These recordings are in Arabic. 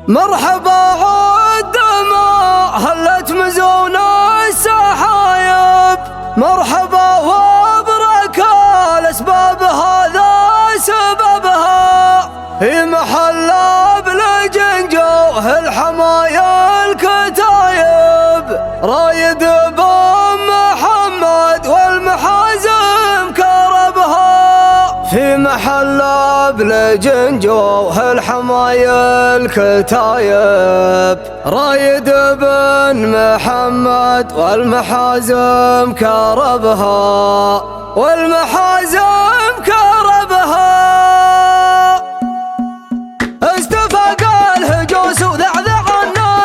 مرحبا عود ما هلت مزون السحايب، مرحبا وبركة الأسباب هذا سببها، في محل بلجنجوه الحمايا الكتايب، رايد بن محمد والمحازم كربها، في محل بلجنجوه الحمايا الكتايب، رايد بن محمد والمحازم كربها، والمحازم كربها. استفاق الهجوس وذعذع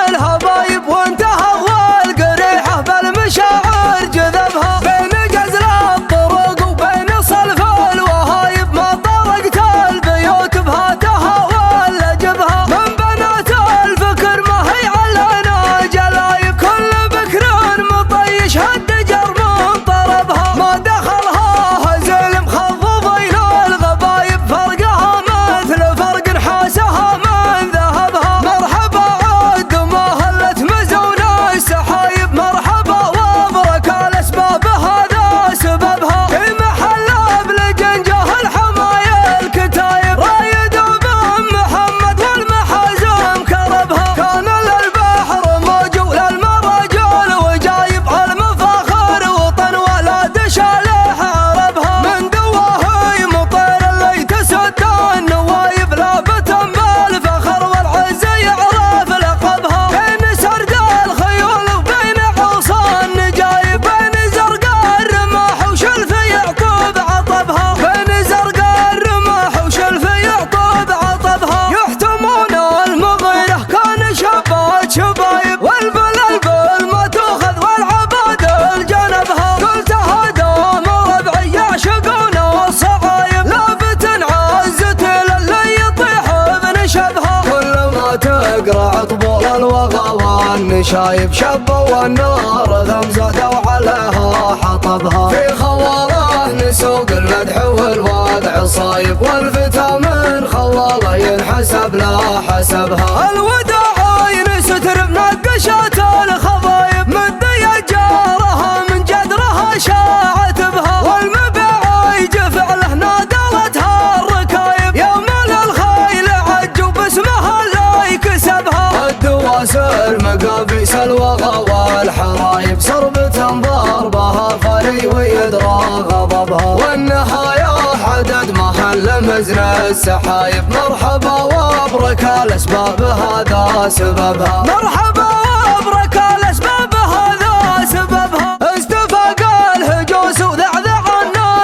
الهبايب، وانتهى والقريحة بالمشاعر جذبها، بين جزل الطرق وبين صلف الوهايب، ما طرقت البيوت بهاتها ولا جبها، من بنات الفكر ما هي علينا جلايب، كل بكر مطيش هالدجر من طربها، ما دخلها هزل مخض بين الغبايب، فرقها مثل فرق نحاسها من ذهبها، مرحبا عود ما هلت مزون السحايب، مرحبا وبركة الأسباب هذا سببها، في محل بلجنجه الحمايا الكتايب، رايد بن محمد والمحازم كربها، كان للبحر موج وللمراجل وجايب، المفاخر وطن ولا دشالح عربها، من دواهي مطير اللي تسد النوايب، لابت بالفخر والعز يعرف لقبها، بين سرد الخيول وبين عصا النجايب، بين زرقاء الرماح وشلف يعقوب عطبها، بين زرقاء الرماح وشلف يعقوب عطبها، يحتمون المغيرة كان شبات شبايب، والبلبل ما تاخذ والعباد الجنبها، قلت هذا ربعي يعشقون الصعايب، لابت عزت للي يطيح بنشبها، كل ما تقرع طبول الوغى والنشايب، شبوا النار ذم زادوا عليها حطبها، في خواله نسوق المدح والوضع صايب، والفتى من خواله ينحسب لا حسبها، الوداع ينستر بنقشات الخضايب، مدي جارها من جدرها شاعت بها، والمبيع يجفع له نادرتها الركايب، يوم للخيل عجوا باسمها لا يكسبها، الدواسر مقابيس الوغى والحرايب، صربة ضربها فري ويدرى غضبها، والنهاية حدد محل مزن السحايب، مرحبا وبركة الأسباب هذا سببها، مرحبا وبركة الأسباب هذا سببها، استفاق الهجوس وذعذع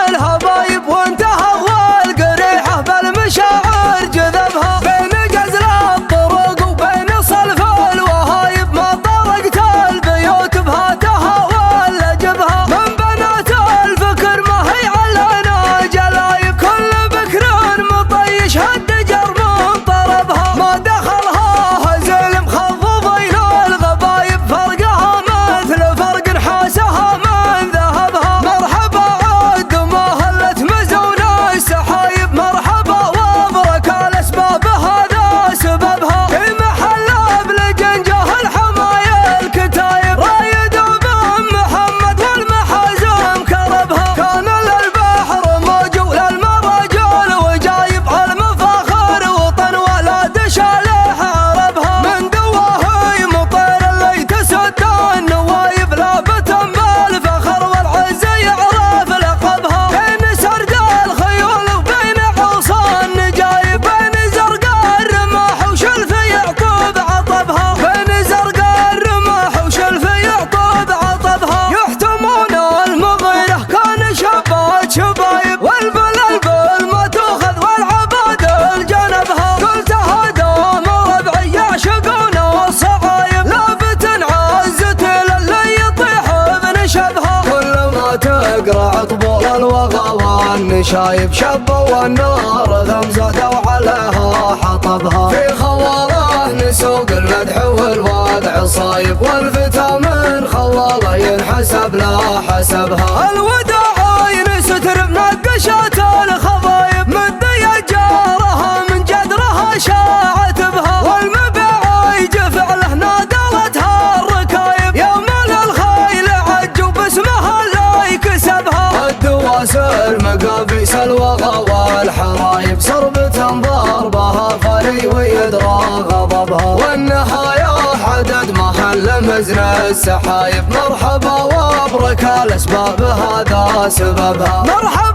الهبايب، وانتهى والقريحة بالمشاعر جذبها، بين جزل الطرق وبين صلف الوهايب، ما طرقت البيوت بهاتها ولا جبها، من بنات الفكر ما هي علينا جلايب، كل بكر مطيش هالدجر من طربها، ما دخلها هزل مخض بين الغبايب، فرقها مثل فرق نحاسها من ذهبها، مرحبا عود ما هلت مزون السحايب، مرحبا وبركة الأسباب هذا سببها، في محل بلجنجه الحمايا الكتايب، رايد بن محمد والمحازم كربها، كان للبحر موج وللمراجل وجايب، المفاخر وطن ولا دشالح عربها، من دواهي مطير اللي تسد النوايب، لابت بالفخر والعز يعرف لقبها، بين سرد الخيول وبين عصا النجايب، بين زرقاء الرماح وشلف يعقوب عطبها، بين زرقاء الرماح وشلف يعقوب عطبها، يحتمون المغيرة كان شبات شبايب، والبلبل ما تاخذ والعباد الجنبها، قلت هذا ربعي يعشقون الصعايب، لابت عزت للي يطيح بنشبها، كل ما تقرع طبول الوغى والنشايب، شبوا النار ذم زادوا عليها حطبها، في خواله نسوق المدح والوضع صايب، والفتى من خواله ينحسب لا حسبها، الوداع ينستر بنقشات الخضايب، مدي جارها من جدرها شاعت بها، والمبيع طلبها، والنهاية حدد محل مزن السحايب. مرحبا وابرك الاسباب هذا سببها، مرحبا